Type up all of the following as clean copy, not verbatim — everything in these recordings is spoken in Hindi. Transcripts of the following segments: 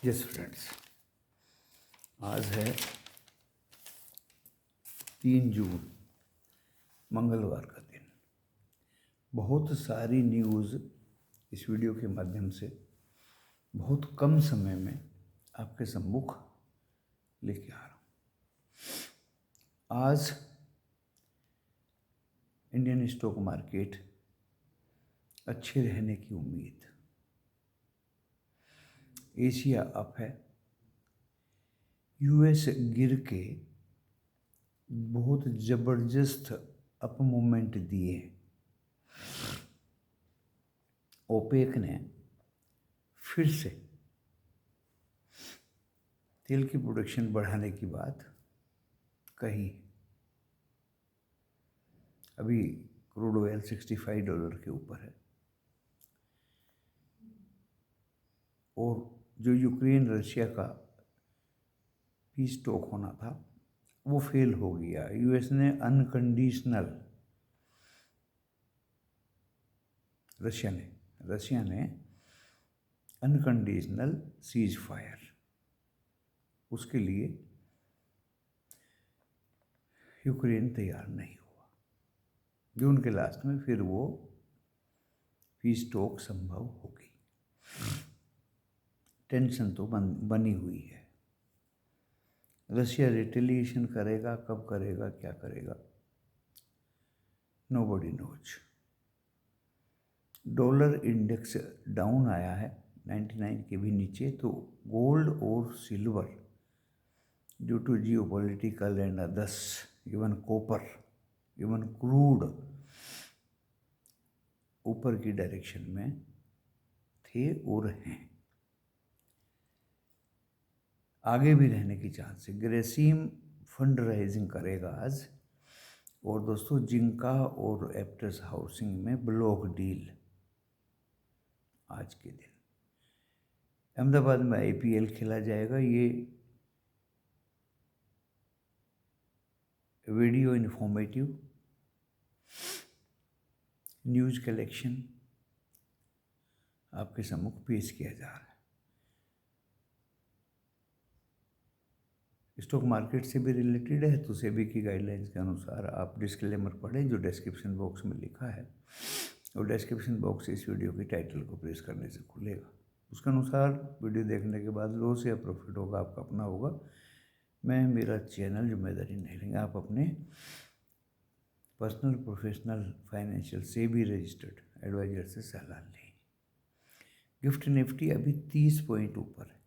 यस फ्रेंड्स, आज है 3 जून, मंगलवार का दिन। बहुत सारी न्यूज़ इस वीडियो के माध्यम से बहुत कम समय में आपके सम्मुख लेके आ रहा हूँ। आज इंडियन स्टॉक मार्केट अच्छे रहने की उम्मीद। एशिया अप है, यूएस गिर के बहुत ज़बरदस्त अप मूवमेंट दिए। ओपेक ने फिर से तेल की प्रोडक्शन बढ़ाने की बात कही। अभी क्रूड ऑयल $65 के ऊपर है और जो यूक्रेन रशिया का पीस टॉक होना था वो फेल हो गया। यूएस ने रशिया ने अनकंडीशनल सीज फायर, उसके लिए यूक्रेन तैयार नहीं हुआ। जून के लास्ट में फिर वो पीस टॉक संभव हो गई। टेंशन तो बनी हुई है। रशिया रिटेलिएशन करेगा, कब करेगा, क्या करेगा, nobody knows. Dollar index down आया है 99 के भी नीचे। तो गोल्ड और silver due to geopolitical and others, even copper, even crude ऊपर की डायरेक्शन में थे और हैं, आगे भी रहने की चांस है। ग्रेसिम फंड राइजिंग करेगा आज। और दोस्तों, जिंका और एप्टस हाउसिंग में ब्लॉक डील आज के दिन। अहमदाबाद में आईपीएल खेला जाएगा। ये वीडियो इन्फॉर्मेटिव न्यूज़ कलेक्शन आपके सम्मुख पेश किया जा रहा है। स्टॉक मार्केट से भी रिलेटेड है, तो सेबी की गाइडलाइंस के अनुसार आप डिस्क्लेमर पढ़ें जो डिस्क्रिप्शन बॉक्स में लिखा है, और डिस्क्रिप्शन बॉक्स इस वीडियो के टाइटल को प्रेस करने से खुलेगा। उसके अनुसार वीडियो देखने के बाद लॉस या प्रॉफिट होगा आपका अपना होगा। मेरा चैनल जिम्मेदारी नहीं लेंगे। आप अपने पर्सनल, प्रोफेशनल, फाइनेंशियल से भी रजिस्टर्ड एडवाइजर से सलाह लें। गिफ्ट निफ्टी अभी 30 पॉइंट ऊपर है।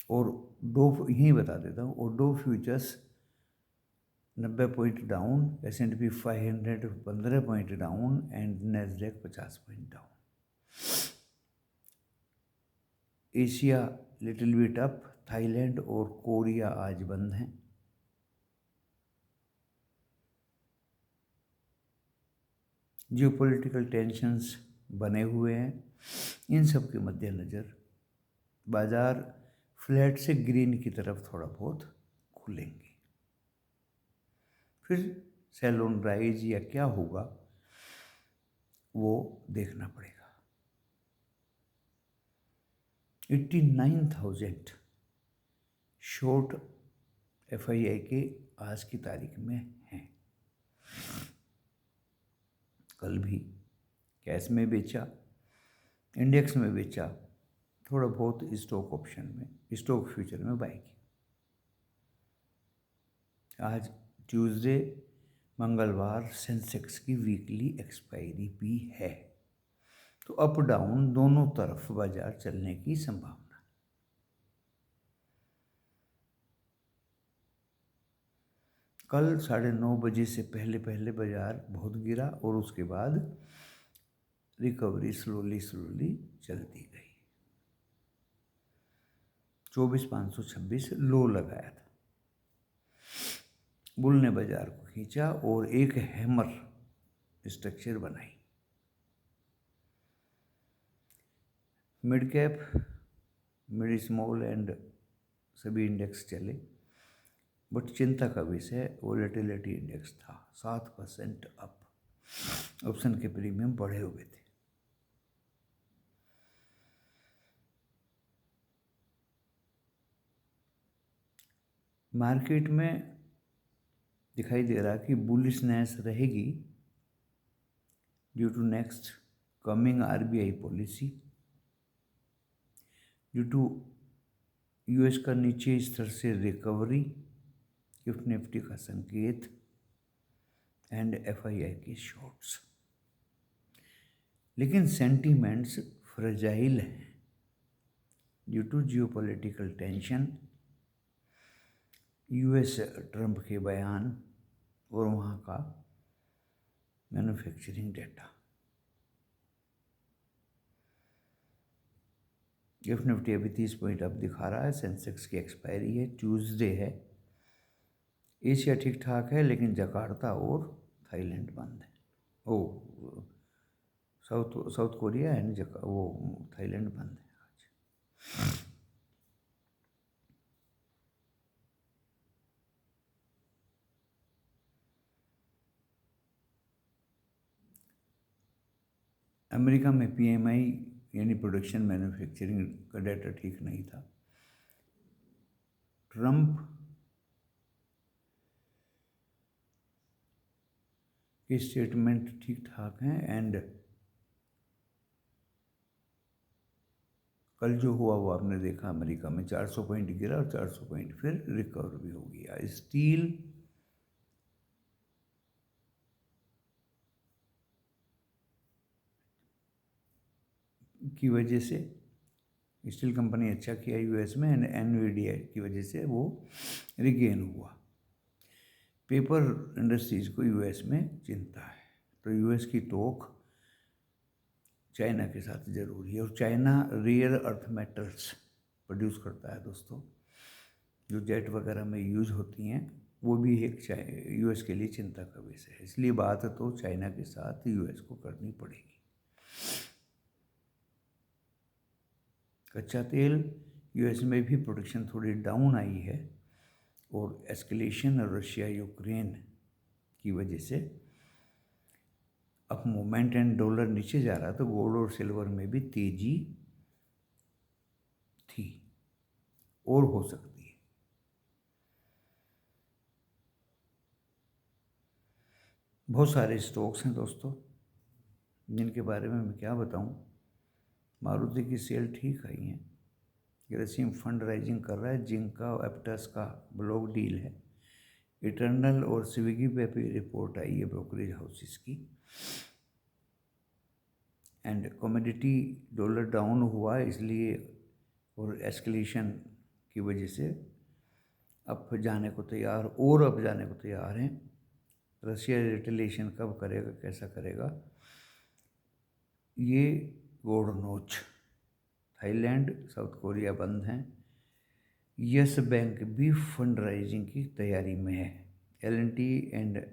और डो, यही बता देता हूँ, और Dow futures 90 point down, S&P 500 15 point down and Nasdaq 50 point down. Asia little bit up, Thailand और कोरिया आज बंद हैं। जियोपॉलिटिकल टेंशन्स बने हुए हैं। इन सब के मद्देनज़र बाजार फ्लैट से ग्रीन की तरफ थोड़ा बहुत खुलेंगे। फिर सेल ऑन राइज या क्या होगा वो देखना पड़ेगा। 89,000 शॉर्ट FII के आज की तारीख में हैं। कल भी कैश में बेचा, इंडेक्स में बेचा, थोड़ा बहुत स्टॉक ऑप्शन में, स्टॉक फ्यूचर में बाई की। आज ट्यूसडे, मंगलवार, सेंसेक्स की वीकली एक्सपायरी भी है। तो अप डाउन दोनों तरफ बाजार चलने की संभावना। कल 9:30 बजे से पहले बाजार बहुत गिरा और उसके बाद रिकवरी स्लोली चलती गई। 24,526 लो लगाया था। बुल ने बाजार को खींचा और एक हैमर स्ट्रक्चर बनाई। Mid cap, mid small and सभी इंडेक्स चले, बट चिंता का विषय वोलेटिलिटी इंडेक्स था। 7% अप। ऑप्शन के प्रीमियम बढ़े हुए थे। मार्केट में दिखाई दे रहा कि बुलिशनेस रहेगी due to next coming RBI policy, due to US का नीचे स्तर से रिकवरी, गिफ्ट निफ्टी का संकेत एंड एफआईआई के शॉर्ट्स। लेकिन सेंटीमेंट्स फ्रेजाइल हैं due to geopolitical tension, US Trump के बयान और वहाँ का मैन्युफैक्चरिंग डेटा। गिफ्ट निफ्टी अभी 30 पॉइंट अप दिखा रहा है। सेंसेक्स की एक्सपायरी है, ट्यूसडे है। एशिया ठीक ठाक है, लेकिन जकार्ता और थाईलैंड बंद है। साउथ कोरिया एंड वो थाईलैंड बंद है आज। अमेरिका में पीएमआई यानी प्रोडक्शन मैन्युफैक्चरिंग का डाटा ठीक नहीं था। ट्रंप के स्टेटमेंट ठीक ठाक हैं एंड कल जो हुआ वो आपने देखा, अमेरिका में 400 पॉइंट गिरा और 400 पॉइंट फिर रिकवर भी हो गया। स्टील की वजह से, स्टील कंपनी अच्छा किया यूएस में एंड एनवीडिया की वजह से वो रिगेन हुआ। पेपर इंडस्ट्रीज को यूएस में चिंता है, तो यूएस की टोक चाइना के साथ ज़रूरी है। और China rare earth metals produce करता है दोस्तों, जो जेट वगैरह में यूज होती हैं, वो भी एक यूएस के लिए चिंता का विषय है। इसलिए बात तो चाइना के साथ यूएस को करनी पड़ेगी। कच्चा तेल यूएस में भी प्रोडक्शन थोड़ी डाउन आई है और एस्केलेशन और रशिया यूक्रेन की वजह से अब मोमेंट एंड डॉलर नीचे जा रहा, तो गोल्ड और सिल्वर में भी तेजी थी और हो सकती है। बहुत सारे स्टॉक्स हैं दोस्तों जिनके बारे में मैं क्या बताऊं। मारुति की सेल ठीक आई है, ग्रेसिम फंड राइजिंग कर रहा है, जिंका और एप्टस का ब्लॉक डील है, इटर्नल और स्विगी पे भी रिपोर्ट आई है ब्रोकरेज हाउसेस की। एंड कमोडिटी डॉलर डाउन हुआ इसलिए और एस्केलेशन की वजह से अब जाने को तैयार हैं। रशिया रिटेलिएशन कब करेगा, कैसा करेगा, ये गोल्ड नोच। थाईलैंड साउथ कोरिया बंद हैं। यस बैंक भी फंड राइजिंग की तैयारी में है। एल&टी एंड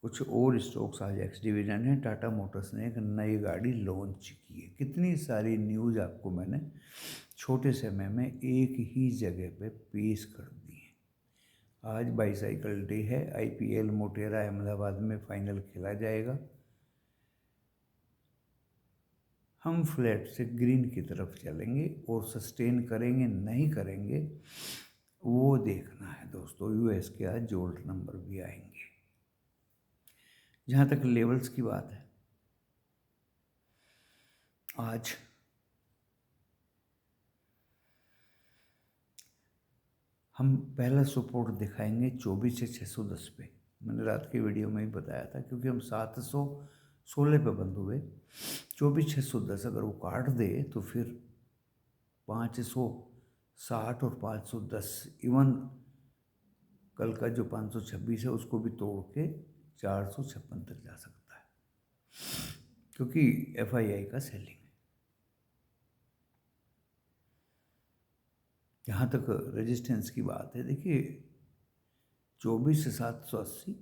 कुछ और स्टॉक्स आज एक्स डिविडेंड हैं। टाटा मोटर्स ने एक नई गाड़ी लॉन्च की है। कितनी सारी न्यूज़ आपको मैंने छोटे समय में एक ही जगह पे पेश कर दी है। आज बाईसाइकिल डे है। आईपीएल मोटेरा अहमदाबाद में फाइनल खेला जाएगा। हम फ्लैट से ग्रीन की तरफ चलेंगे और सस्टेन करेंगे नहीं करेंगे वो देखना है दोस्तों। यूएस के आज जोल्ट नंबर भी आएंगे। जहाँ तक लेवल्स की बात है, आज हम पहला सपोर्ट दिखाएंगे 24 से 610 पे। मैंने रात की वीडियो में ही बताया था, क्योंकि हम 716 पे बंद हुए। 24,610 अगर वो काट दे तो फिर 560 और 510, इवन कल का जो 526 है उसको भी तोड़ के 456 तक जा सकता है, क्योंकि एफआईआई का सेलिंग है। जहाँ तक रेजिस्टेंस की बात है, देखिए 24 से 780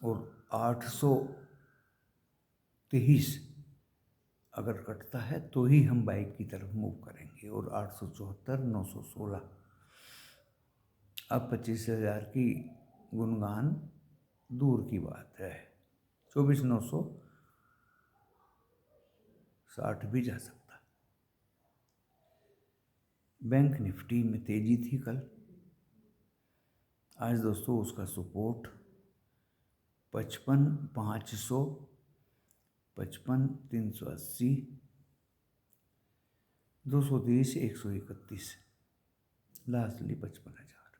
और 823 अगर कटता है तो ही हम बाइक की तरफ मूव करेंगे। और 874, 916, अब 25,000 की गुणगान दूर की बात है। 24,960 भी जा सकता है। बैंक निफ्टी में तेजी थी कल। आज दोस्तों उसका सपोर्ट 55,500, 55,380, 230, 131, लास्टली 55,000।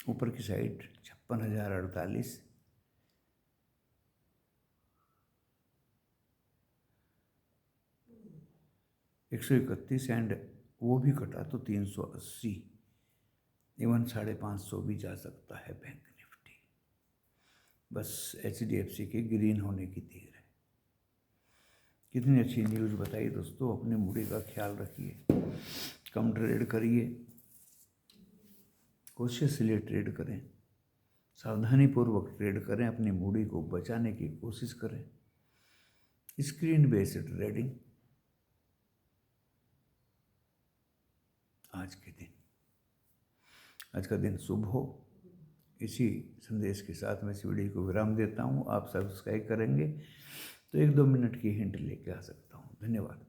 ऊपर की साइड 56,048, 131 एंड वो भी कटा तो 380, इवन 550 भी जा सकता है बैंक निफ्टी। बस HDFC के ग्रीन होने की देर है। कितनी अच्छी न्यूज़ बताई दोस्तों। अपने मूडी का ख्याल रखिए, कम ट्रेड करिए, कॉशियसली ट्रेड करें, सावधानीपूर्वक ट्रेड करें, अपनी मूडी को बचाने की कोशिश करें। स्क्रीन बेस्ड ट्रेडिंग आज का दिन शुभ हो। इसी संदेश के साथ मैं इस वीडियो को विराम देता हूँ। आप सब्सक्राइब करेंगे तो 1-2 मिनट की हिंट लेके आ सकता हूँ। धन्यवाद।